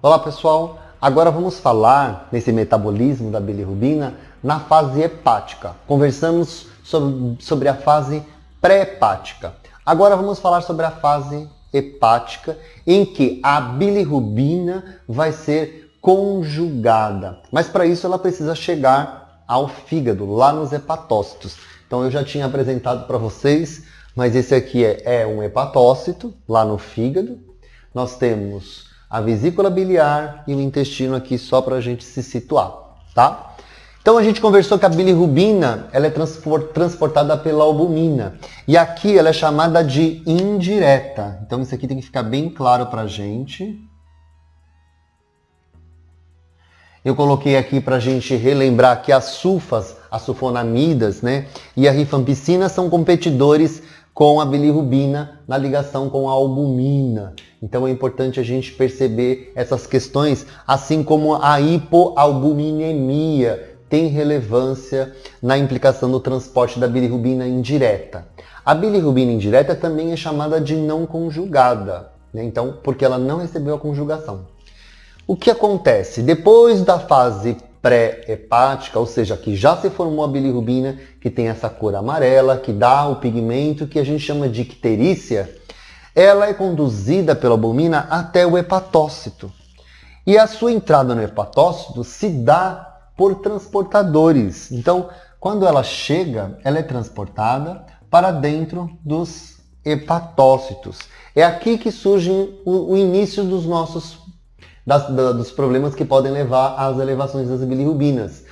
Olá pessoal, agora vamos falar nesse metabolismo da bilirrubina na fase hepática. Conversamos sobre a fase pré-hepática. Agora vamos falar sobre a fase hepática, em que a bilirrubina vai ser conjugada. Mas para isso ela precisa chegar ao fígado, lá nos hepatócitos. Então eu já tinha apresentado para vocês, mas esse aqui é um hepatócito, lá no fígado. Nós temos a vesícula biliar e o intestino aqui só para a gente se situar, tá? Então a gente conversou que a bilirrubina ela é transportada pela albumina e aqui ela é chamada de indireta. Então isso aqui tem que ficar bem claro para a gente. Eu coloquei aqui para a gente relembrar que as sulfas, as sulfonamidas, né, e a rifampicina são competidores com a bilirrubina na ligação com a albumina. Então é importante a gente perceber essas questões, assim como a hipoalbuminemia tem relevância na implicação do transporte da bilirrubina indireta. A bilirrubina indireta também é chamada de não conjugada, né? Então, porque ela não recebeu a conjugação. O que acontece? Depois da fase pré-hepática, ou seja, que já se formou a bilirrubina, que tem essa cor amarela, que dá o pigmento que a gente chama de icterícia, ela é conduzida pela albumina até o hepatócito. E a sua entrada no hepatócito se dá por transportadores. Então, quando ela chega, ela é transportada para dentro dos hepatócitos. É aqui que surge o início dos dos problemas que podem levar às elevações das bilirrubinas.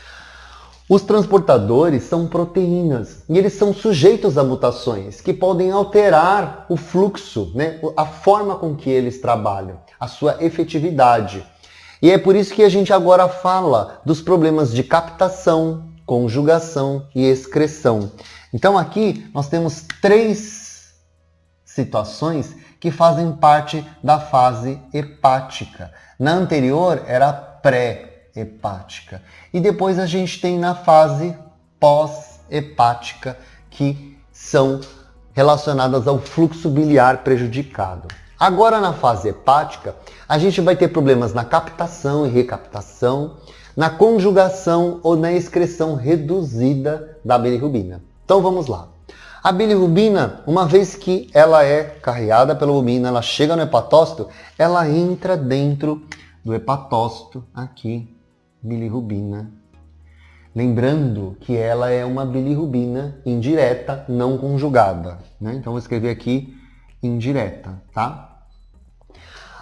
Os transportadores são proteínas e eles são sujeitos a mutações que podem alterar o fluxo, né? A forma com que eles trabalham, a sua efetividade. E é por isso que a gente agora fala dos problemas de captação, conjugação e excreção. Então aqui nós temos 3 situações que fazem parte da fase hepática. Na anterior era pré-hepática. E depois a gente tem na fase pós-hepática, que são relacionadas ao fluxo biliar prejudicado. Agora na fase hepática, a gente vai ter problemas na captação e recaptação, na conjugação ou na excreção reduzida da bilirrubina. Então vamos lá. A bilirrubina, uma vez que ela é carreada pela albumina, ela chega no hepatócito, ela entra dentro do hepatócito, aqui, bilirrubina. Lembrando que ela é uma bilirrubina indireta, não conjugada, né? Então vou escrever aqui indireta, tá?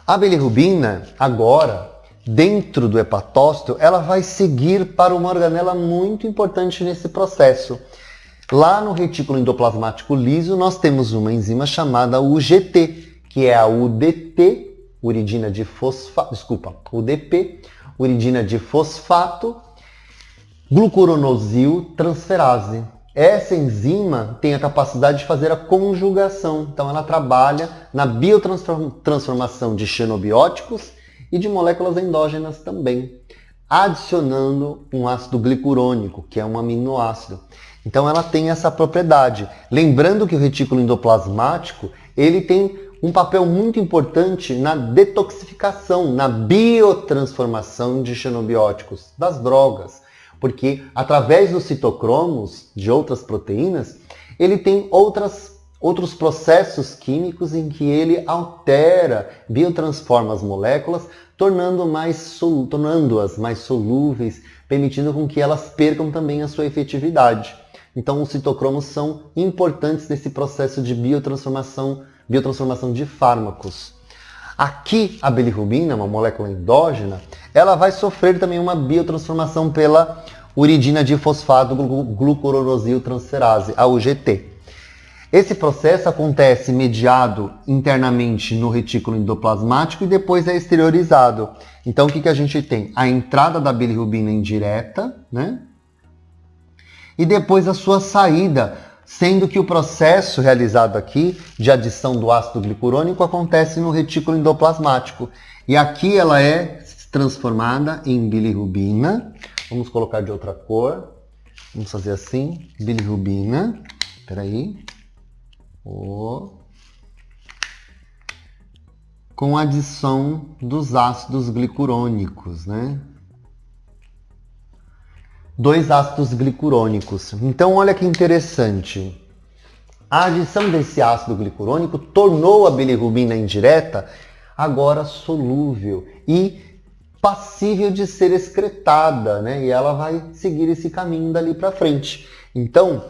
A bilirrubina, agora, dentro do hepatócito, ela vai seguir para uma organela muito importante nesse processo. Lá no retículo endoplasmático liso, nós temos uma enzima chamada UGT, que é a UDP, uridina de fosfato, UDP, uridina de fosfato, glucuronosil transferase. Essa enzima tem a capacidade de fazer a conjugação, então ela trabalha na biotransformação de xenobióticos e de moléculas endógenas também, adicionando um ácido glicurônico, que é um aminoácido. Então ela tem essa propriedade. Lembrando que o retículo endoplasmático, ele tem um papel muito importante na detoxificação, na biotransformação de xenobióticos, das drogas. Porque através dos citocromos de outras proteínas, ele tem outros processos químicos em que ele altera, biotransforma as moléculas, tornando-as mais solúveis, permitindo com que elas percam também a sua efetividade. Então os citocromos são importantes nesse processo de biotransformação de fármacos. Aqui a bilirrubina, uma molécula endógena, ela vai sofrer também uma biotransformação pela uridina de fosfato glucuronosil transferase, a UGT. Esse processo acontece mediado internamente no retículo endoplasmático e depois é exteriorizado. Então o que a gente tem? A entrada da bilirrubina indireta, né? E depois a sua saída, sendo que o processo realizado aqui de adição do ácido glicurônico acontece no retículo endoplasmático. E aqui ela é transformada em bilirrubina. Vamos colocar de outra cor. Vamos fazer assim, bilirrubina. Espera aí. com a adição dos ácidos glicurônicos, né? 2 ácidos glicurônicos. Então, olha que interessante. A adição desse ácido glicurônico tornou a bilirrubina indireta agora solúvel e passível de ser excretada, né? E ela vai seguir esse caminho dali para frente. Então,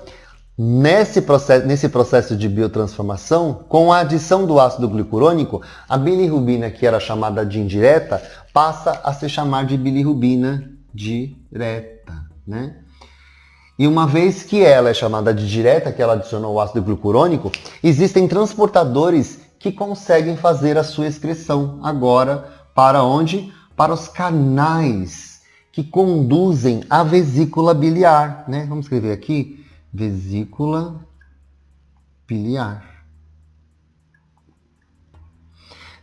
nesse processo de biotransformação, com a adição do ácido glicurônico, a bilirrubina, que era chamada de indireta, passa a se chamar de bilirrubina direta, né? E uma vez que ela é chamada de direta, que ela adicionou o ácido glicurônico, existem transportadores que conseguem fazer a sua excreção agora para onde? Para os canais que conduzem à vesícula biliar, né? Vamos escrever aqui, vesícula biliar.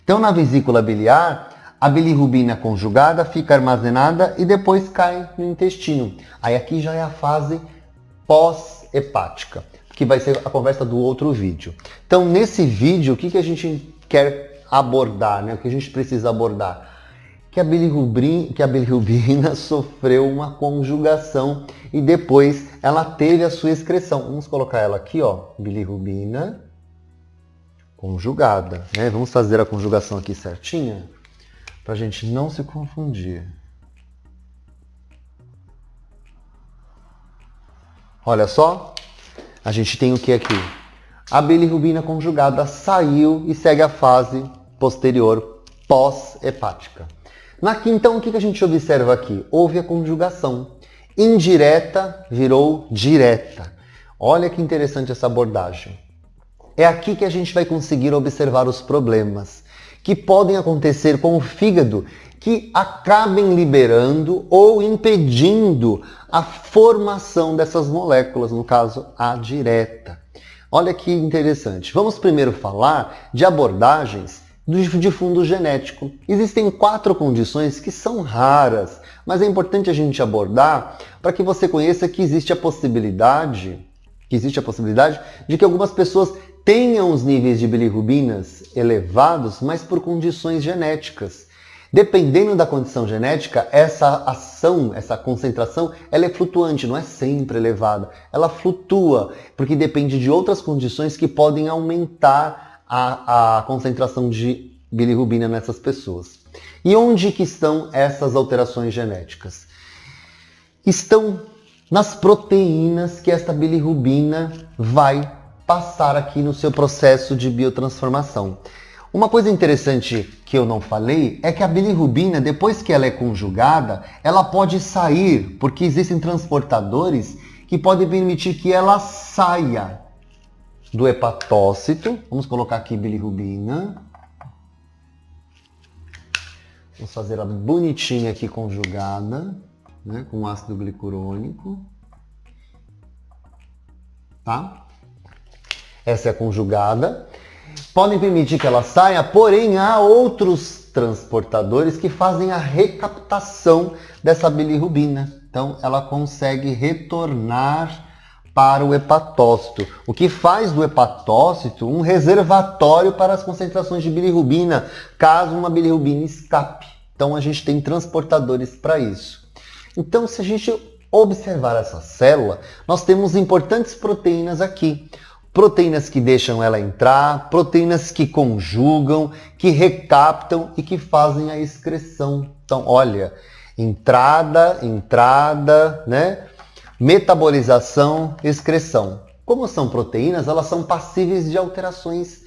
Então, na vesícula biliar, a bilirrubina conjugada fica armazenada e depois cai no intestino. Aí aqui já é a fase pós-hepática, que vai ser a conversa do outro vídeo. Então, nesse vídeo, o que a gente quer abordar, né? O que a gente precisa abordar? Que a bilirrubina sofreu uma conjugação e depois ela teve a sua excreção. Vamos colocar ela aqui, ó, bilirrubina conjugada, né? Vamos fazer a conjugação aqui certinha, para a gente não se confundir. Olha só, a gente tem o que aqui? A bilirrubina conjugada saiu e segue a fase posterior pós-hepática. Então, o que a gente observa aqui? Houve a conjugação. Indireta virou direta. Olha que interessante essa abordagem. É aqui que a gente vai conseguir observar os problemas que podem acontecer com o fígado, que acabem liberando ou impedindo a formação dessas moléculas, no caso, a direta. Olha que interessante. Vamos primeiro falar de abordagens de fundo genético. Existem 4 condições que são raras, mas é importante a gente abordar para que você conheça que existe a possibilidade de que algumas pessoas tenham os níveis de bilirrubinas elevados, mas por condições genéticas. Dependendo da condição genética, essa ação, essa concentração, ela é flutuante, não é sempre elevada. Ela flutua, porque depende de outras condições que podem aumentar a concentração de bilirrubina nessas pessoas. E onde que estão essas alterações genéticas? Estão nas proteínas que esta bilirrubina vai passar aqui no seu processo de biotransformação. Uma coisa interessante que eu não falei é que a bilirrubina, depois que ela é conjugada, ela pode sair, porque existem transportadores que podem permitir que ela saia do hepatócito. Vamos colocar aqui bilirrubina. Vamos fazer ela bonitinha aqui conjugada, né, com ácido glicurônico. Tá? Essa é a conjugada. Podem permitir que ela saia, porém há outros transportadores que fazem a recaptação dessa bilirrubina. Então ela consegue retornar para o hepatócito, o que faz do hepatócito um reservatório para as concentrações de bilirrubina, caso uma bilirrubina escape. Então a gente tem transportadores para isso. Então, se a gente observar essa célula, nós temos importantes proteínas aqui. Proteínas que deixam ela entrar, proteínas que conjugam, que recaptam e que fazem a excreção. Então, olha, entrada, né? Metabolização, excreção. Como são proteínas, elas são passíveis de alterações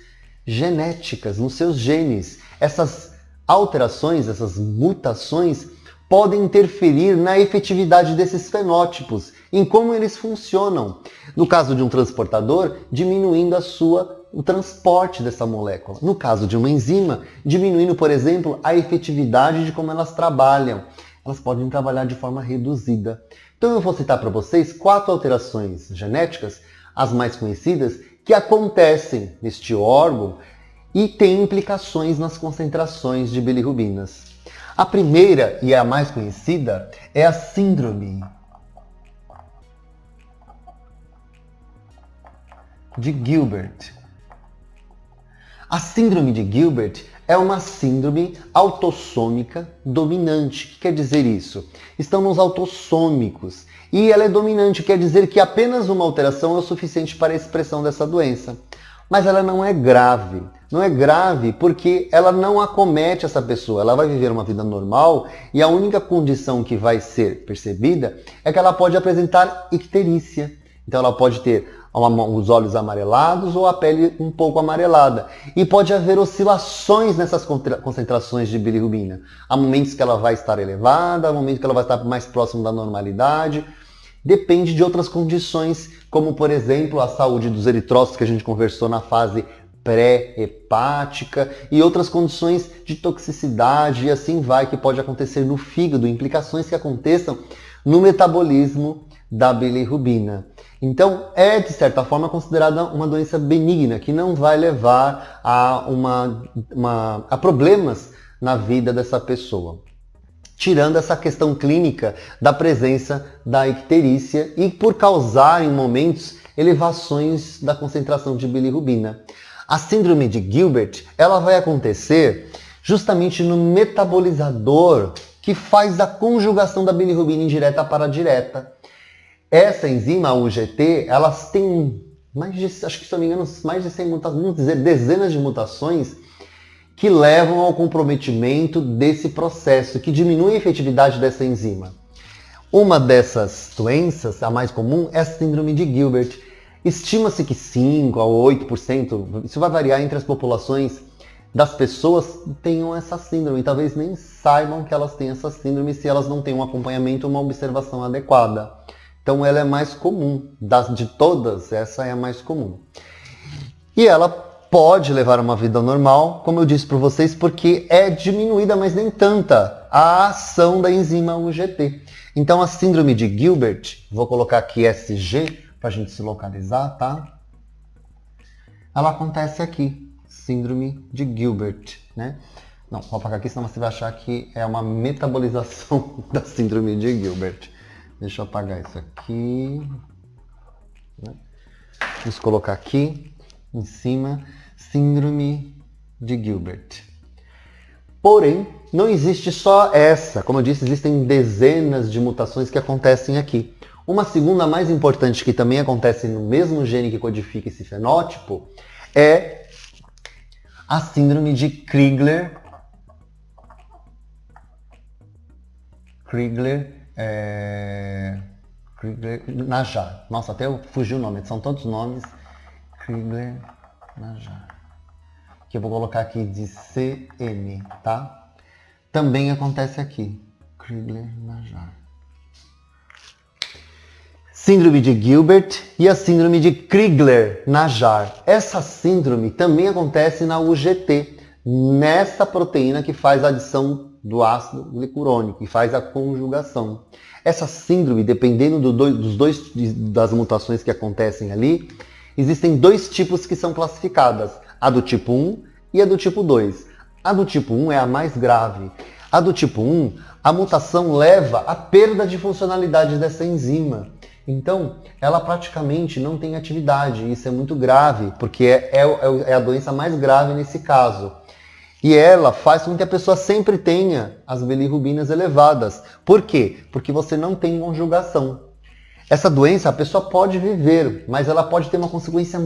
genéticas nos seus genes. Essas alterações, essas mutações, podem interferir na efetividade desses fenótipos, em como eles funcionam. No caso de um transportador, diminuindo o transporte dessa molécula. No caso de uma enzima, diminuindo, por exemplo, a efetividade de como elas trabalham. Elas podem trabalhar de forma reduzida. Então eu vou citar para vocês 4 alterações genéticas, as mais conhecidas, que acontecem neste órgão e têm implicações nas concentrações de bilirrubinas. A primeira, e a mais conhecida, é a síndrome de Gilbert. A síndrome de Gilbert é uma síndrome autossômica dominante. O que quer dizer isso? Estão nos autossômicos. E ela é dominante, quer dizer que apenas uma alteração é o suficiente para a expressão dessa doença. Mas ela não é grave. Não é grave porque ela não acomete essa pessoa. Ela vai viver uma vida normal e a única condição que vai ser percebida é que ela pode apresentar icterícia. Então ela pode ter os olhos amarelados ou a pele um pouco amarelada. E pode haver oscilações nessas concentrações de bilirrubina. Há momentos que ela vai estar elevada, há momentos que ela vai estar mais próximo da normalidade. Depende de outras condições, como por exemplo a saúde dos eritrócitos que a gente conversou na fase pré-hepática e outras condições de toxicidade e assim vai, que pode acontecer no fígado, implicações que aconteçam no metabolismo da bilirrubina. Então, é de certa forma considerada uma doença benigna, que não vai levar a problemas na vida dessa pessoa. Tirando essa questão clínica da presença da icterícia e por causar em momentos elevações da concentração de bilirrubina. A síndrome de Gilbert, ela vai acontecer justamente no metabolizador que faz a conjugação da bilirrubina indireta para a direta. Essa enzima, a UGT, elas têm acho que se não me engano, mais de 100 mutações, vamos dizer, dezenas de mutações que levam ao comprometimento desse processo, que diminui a efetividade dessa enzima. Uma dessas doenças, a mais comum, é a síndrome de Gilbert. Estima-se que 5 a 8%, isso vai variar entre as populações das pessoas, tenham essa síndrome. Talvez nem saibam que elas têm essa síndrome se elas não têm um acompanhamento ou uma observação adequada. Então ela é mais comum. De todas, essa é a mais comum. E ela pode levar uma vida normal, como eu disse para vocês, porque é diminuída, mas nem tanta, a ação da enzima UGT. Então a síndrome de Gilbert, vou colocar aqui SG, para a gente se localizar, tá? Ela acontece aqui, síndrome de Gilbert, né? Não, vou apagar aqui, senão você vai achar que é uma metabolização da síndrome de Gilbert. Deixa eu apagar isso aqui. Vamos colocar aqui, em cima, síndrome de Gilbert. Porém, não existe só essa. Como eu disse, existem dezenas de mutações que acontecem aqui. Uma segunda mais importante que também acontece no mesmo gene que codifica esse fenótipo é a síndrome de Crigler-Najjar. Nossa, até fugiu o nome, são tantos nomes. Crigler-Najjar. Que eu vou colocar aqui de CN, tá? Também acontece aqui. Crigler-Najjar. Síndrome de Gilbert e a síndrome de Crigler-Najjar. Essa síndrome também acontece na UGT, nessa proteína que faz a adição do ácido glicurônico e faz a conjugação. Essa síndrome, dependendo das mutações que acontecem ali, existem dois tipos que são classificadas, a do tipo 1 e a do tipo 2. A do tipo 1 é a mais grave. A do tipo 1, a mutação leva à perda de funcionalidade dessa enzima. Então, ela praticamente não tem atividade. Isso é muito grave, porque é a doença mais grave nesse caso. E ela faz com que a pessoa sempre tenha as bilirrubinas elevadas. Por quê? Porque você não tem conjugação. Essa doença a pessoa pode viver, mas ela pode ter uma consequência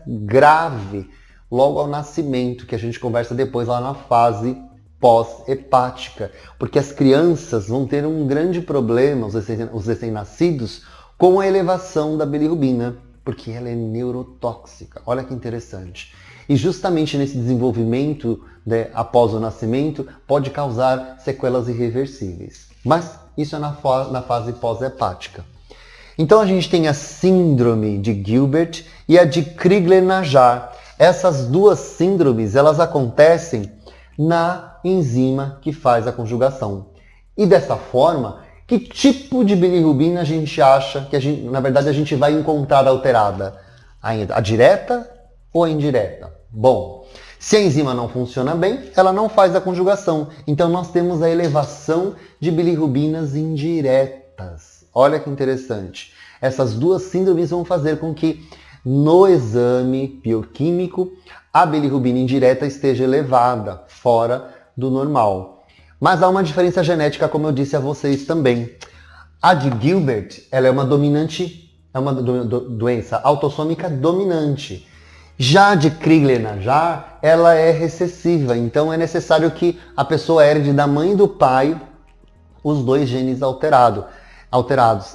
grave logo ao nascimento, que a gente conversa depois lá na fase pós-hepática. Porque as crianças vão ter um grande problema, os recém-nascidos, com a elevação da bilirrubina, porque ela é neurotóxica. Olha que interessante. E justamente nesse desenvolvimento, né, após o nascimento, pode causar sequelas irreversíveis. Mas isso é na fase pós-hepática. Então a gente tem a síndrome de Gilbert e a de Crigler-Najjar. Essas duas síndromes, elas acontecem na enzima que faz a conjugação. E dessa forma, que tipo de bilirrubina a gente acha que na verdade a gente vai encontrar alterada? A direta ou a indireta? Bom, se a enzima não funciona bem, ela não faz a conjugação. Então nós temos a elevação de bilirrubinas indiretas. Olha que interessante. Essas duas síndromes vão fazer com que no exame bioquímico a bilirrubina indireta esteja elevada, fora do normal. Mas há uma diferença genética, como eu disse a vocês também. A de Gilbert, ela é uma dominante, é uma doença autossômica dominante. Já a de Crigler-Najjar, ela é recessiva, então é necessário que a pessoa herede da mãe e do pai os dois genes alterados.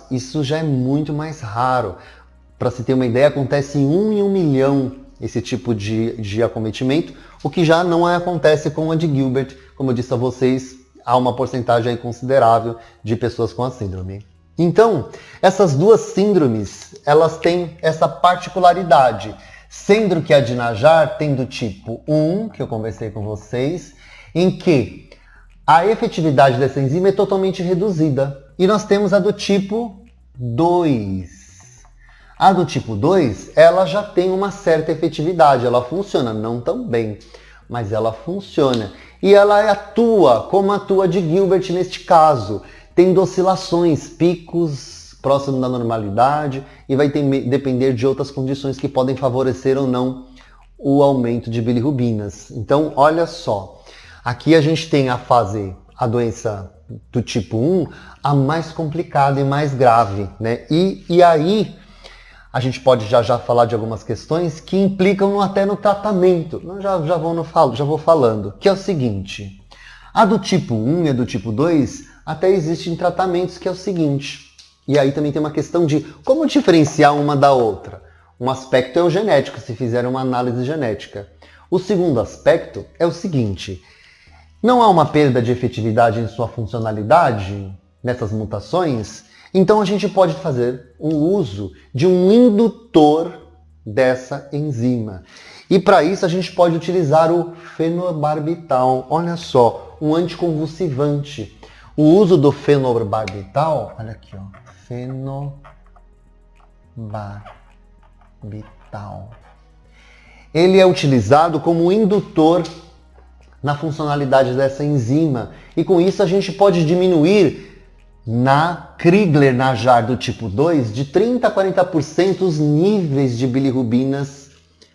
Isso já é muito mais raro. Para se ter uma ideia, acontece em 1 em 1 milhão esse tipo de acometimento, o que já não acontece com a de Gilbert. Como eu disse a vocês, há uma porcentagem aí considerável de pessoas com a síndrome. Então, essas duas síndromes, elas têm essa particularidade, sendo que a de Najjar tem do tipo 1, que eu conversei com vocês, em que a efetividade dessa enzima é totalmente reduzida. E nós temos a do tipo 2. A do tipo 2, ela já tem uma certa efetividade, ela funciona, não tão bem, mas ela funciona. E ela atua como atua de Gilbert neste caso, tendo oscilações, picos próximos da normalidade e vai depender de outras condições que podem favorecer ou não o aumento de bilirrubinas. Então, olha só, aqui a gente tem a doença do tipo 1, a mais complicada e mais grave, né? E aí a gente pode já falar de algumas questões que implicam até no tratamento. Eu já vou falando, que é o seguinte. A do tipo 1 e a do tipo 2 até existem tratamentos, que é o seguinte. E aí também tem uma questão de como diferenciar uma da outra. Um aspecto é o genético, se fizer uma análise genética. O segundo aspecto é o seguinte. Não há uma perda de efetividade em sua funcionalidade nessas mutações? Então a gente pode fazer o uso de um indutor dessa enzima. E para isso a gente pode utilizar o fenobarbital. Olha só, um anticonvulsivante. O uso do fenobarbital, olha aqui, ó, fenobarbital. Ele é utilizado como indutor na funcionalidade dessa enzima. E com isso a gente pode diminuir na Crigler-Najjar do tipo 2, de 30% a 40% os níveis de bilirrubinas,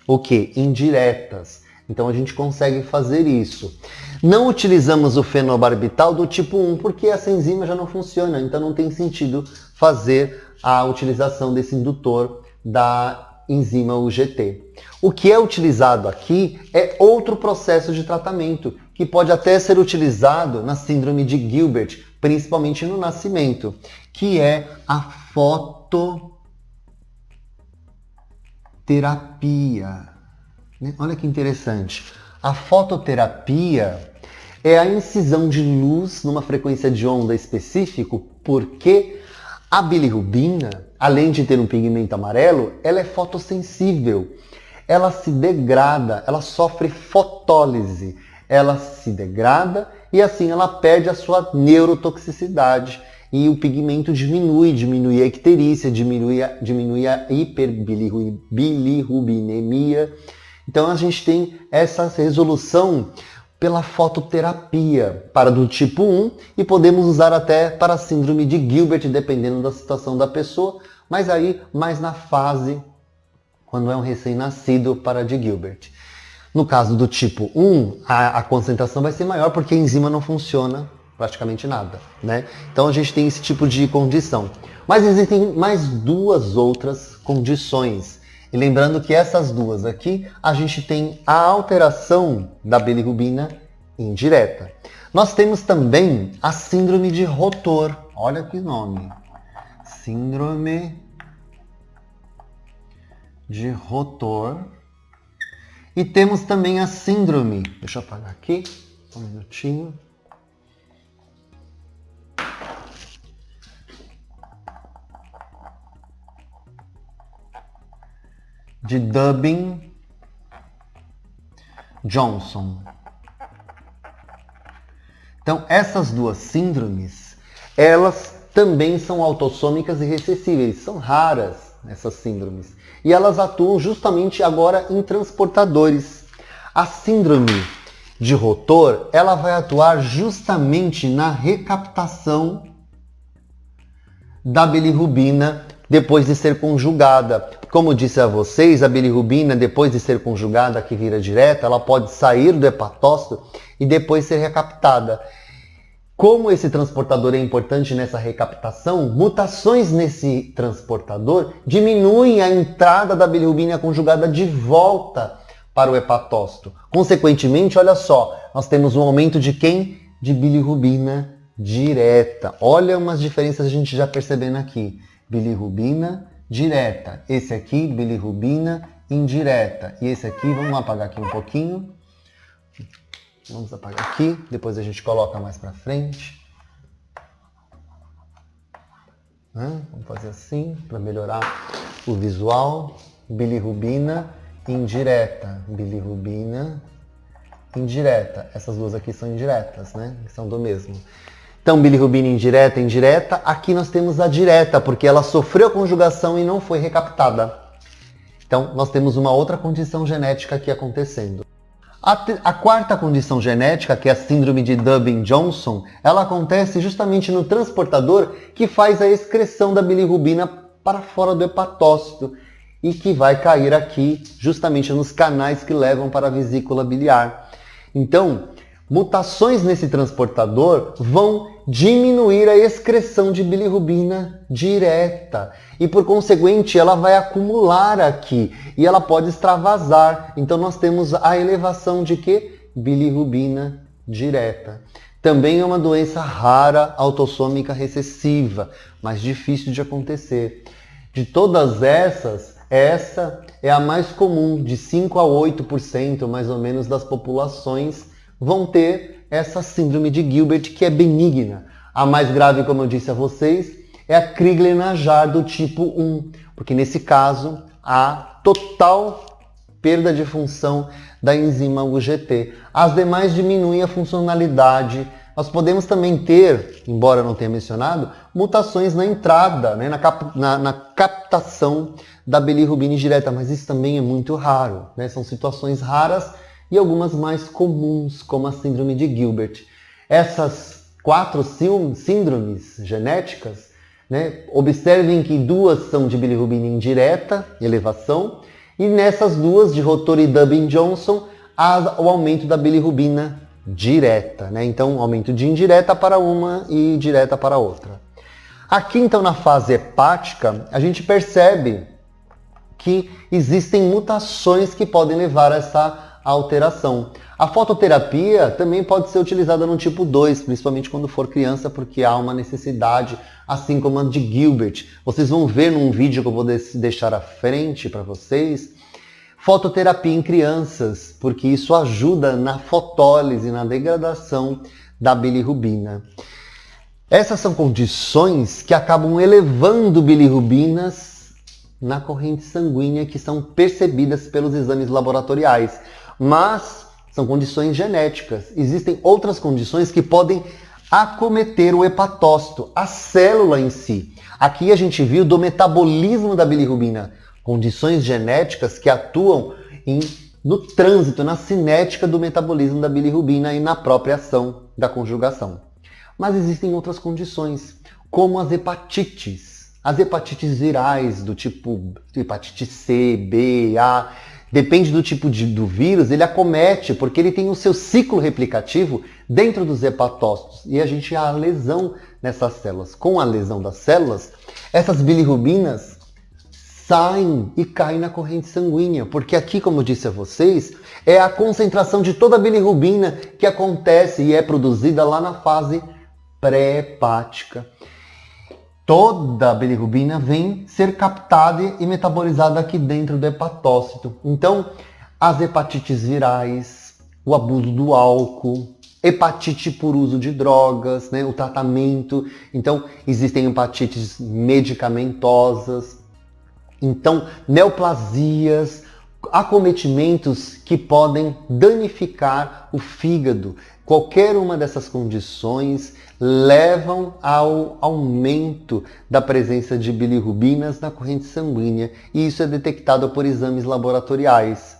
o quê? Indiretas. Então a gente consegue fazer isso. Não utilizamos o fenobarbital do tipo 1, porque essa enzima já não funciona, então não tem sentido fazer a utilização desse indutor da enzima UGT. O que é utilizado aqui é outro processo de tratamento, que pode até ser utilizado na síndrome de Gilbert, principalmente no nascimento, que é a fototerapia. Olha que interessante. A fototerapia é a incisão de luz numa frequência de onda específico, porque a bilirrubina, além de ter um pigmento amarelo, ela é fotossensível. Ela se degrada, ela sofre fotólise. Ela se degrada e assim ela perde a sua neurotoxicidade e o pigmento diminui a icterícia, diminui a hiperbilirrubinemia. Então a gente tem essa resolução pela fototerapia para do tipo 1 e podemos usar até para a síndrome de Gilbert, dependendo da situação da pessoa, mas aí mais na fase quando é um recém-nascido para de Gilbert. No caso do tipo 1, a concentração vai ser maior porque a enzima não funciona praticamente nada, né? Então a gente tem esse tipo de condição. Mas existem mais duas outras condições. E lembrando que essas duas aqui, a gente tem a alteração da bilirrubina indireta. Nós temos também a síndrome de Rotor. Olha que nome. Síndrome de Rotor. E temos também a síndrome, deixa eu apagar aqui, um minutinho. De Durbin-Johnson. Então, essas duas síndromes, elas também são autossômicas e recessíveis, são raras essas síndromes. E elas atuam justamente agora em transportadores. A síndrome de Rotor, ela vai atuar justamente na recaptação da bilirrubina depois de ser conjugada. Como disse a vocês, a bilirrubina, depois de ser conjugada, que vira direta, ela pode sair do hepatócito e depois ser recaptada. Como esse transportador é importante nessa recaptação, mutações nesse transportador diminuem a entrada da bilirrubina conjugada de volta para o hepatócito. Consequentemente, olha só, nós temos um aumento de quem? De bilirrubina direta. Olha umas diferenças a gente já percebendo aqui. Bilirrubina direta. Esse aqui, bilirrubina indireta. E esse aqui, vamos apagar aqui um pouquinho. Vamos apagar aqui, depois a gente coloca mais para frente. Vamos fazer assim, para melhorar o visual. Bilirrubina indireta. Bilirrubina indireta. Essas duas aqui são indiretas, né? São do mesmo. Então, bilirrubina indireta, indireta. Aqui nós temos a direta, porque ela sofreu conjugação e não foi recaptada. Então, nós temos uma outra condição genética aqui acontecendo. A quarta condição genética, que é a síndrome de Dubin-Johnson, ela acontece justamente no transportador que faz a excreção da bilirrubina para fora do hepatócito e que vai cair aqui justamente nos canais que levam para a vesícula biliar. Então, mutações nesse transportador vão diminuir a excreção de bilirrubina direta e, por conseguinte, ela vai acumular aqui e ela pode extravasar. Então, nós temos a elevação de quê? Bilirrubina direta. Também é uma doença rara, autossômica recessiva, mas difícil de acontecer. De todas essas, essa é a mais comum, de 5 a 8% mais ou menos das populações vão ter essa síndrome de Gilbert, que é benigna. A mais grave, como eu disse a vocês, é a Crigler-Najjar do tipo 1, porque nesse caso há total perda de função da enzima UGT. As demais diminuem a funcionalidade. Nós podemos também ter, embora não tenha mencionado, mutações na entrada, né, na captação da bilirrubina indireta, mas isso também é muito raro, né? São situações raras e algumas mais comuns, como a síndrome de Gilbert. Essas 4 síndromes genéticas, né, observem que 2 são de bilirrubina indireta, elevação, e nessas 2, de Rotor e Dubin-Johnson, há o aumento da bilirrubina direta, né? Então, aumento de indireta para uma e direta para outra. Aqui, então, na fase hepática, a gente percebe que existem mutações que podem levar a essa alteração. A fototerapia também pode ser utilizada no tipo 2, principalmente quando for criança, porque há uma necessidade, assim como a de Gilbert. Vocês vão ver num vídeo que eu vou deixar à frente para vocês, fototerapia em crianças, porque isso ajuda na fotólise, na degradação da bilirrubina. Essas são condições que acabam elevando bilirrubinas na corrente sanguínea, que são percebidas pelos exames laboratoriais. Mas são condições genéticas. Existem outras condições que podem acometer o hepatócito, a célula em si. Aqui a gente viu do metabolismo da bilirrubina, condições genéticas que atuam no trânsito, na cinética do metabolismo da bilirrubina e na própria ação da conjugação. Mas existem outras condições, como as hepatites. As hepatites virais, do tipo hepatite C, B, A, depende do tipo do vírus, ele acomete, porque ele tem o seu ciclo replicativo dentro dos hepatócitos. E a gente há a lesão nessas células. Com a lesão das células, essas bilirrubinas saem e caem na corrente sanguínea, porque aqui, como eu disse a vocês, é a concentração de toda a bilirrubina que acontece e é produzida lá na fase pré-hepática. Toda a bilirrubina vem ser captada e metabolizada aqui dentro do hepatócito. Então, as hepatites virais, o abuso do álcool, hepatite por uso de drogas, né, o tratamento. Então, existem hepatites medicamentosas. Então, neoplasias, acometimentos que podem danificar o fígado. Qualquer uma dessas condições levam ao aumento da presença de bilirrubinas na corrente sanguínea, e isso é detectado por exames laboratoriais.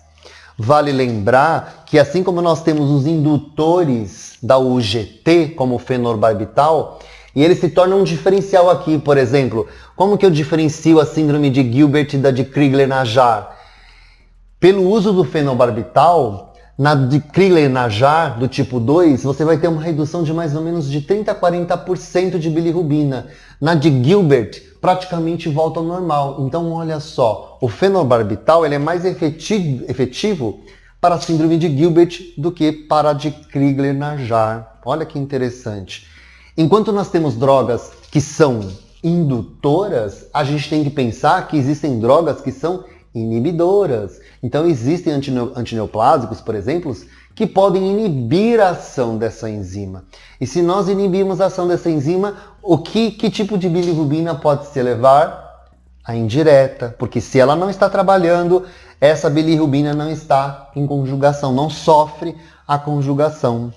Vale lembrar que, assim como nós temos os indutores da UGT, como o fenobarbital, E ele se torna um diferencial aqui, por exemplo. Como que eu diferencio a síndrome de Gilbert da de Crigler-Najjar? Pelo uso do fenobarbital, na de Crigler-Najjar, do tipo 2, você vai ter uma redução de mais ou menos de 30 a 40% de bilirrubina. Na de Gilbert, praticamente volta ao normal. Então, olha só, o fenobarbital ele é mais efetivo para a síndrome de Gilbert do que para a de Crigler-Najjar. Olha que interessante. Enquanto nós temos drogas que são indutoras, a gente tem que pensar que existem drogas que são inibidoras. Então existem antineoplásicos, por exemplo, que podem inibir a ação dessa enzima. E se nós inibirmos a ação dessa enzima, que tipo de bilirrubina pode se elevar? A indireta, porque se ela não está trabalhando, essa bilirrubina não está em conjugação, não sofre a conjugação.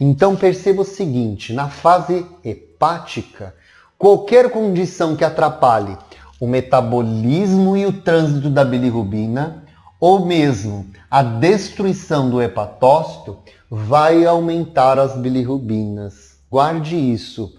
Então perceba o seguinte, na fase hepática, qualquer condição que atrapalhe o metabolismo e o trânsito da bilirrubina, ou mesmo a destruição do hepatócito, vai aumentar as bilirrubinas. Guarde isso.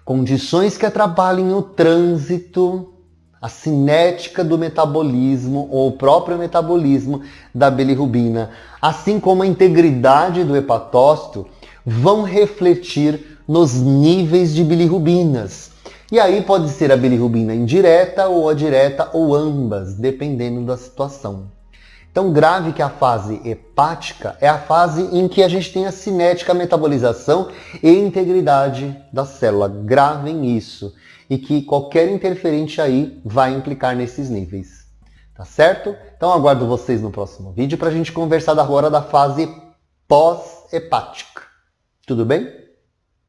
Condições que atrapalhem o trânsito, a cinética do metabolismo ou o próprio metabolismo da bilirrubina, assim como a integridade do hepatócito, vão refletir nos níveis de bilirrubinas. E aí pode ser a bilirrubina indireta ou a direta ou ambas, dependendo da situação. Então grave que a fase hepática é a fase em que a gente tem a cinética, a metabolização e integridade da célula. Gravem isso. E que qualquer interferente aí vai implicar nesses níveis. Tá certo? Então aguardo vocês no próximo vídeo para a gente conversar agora da fase pós-hepática. Tudo bem?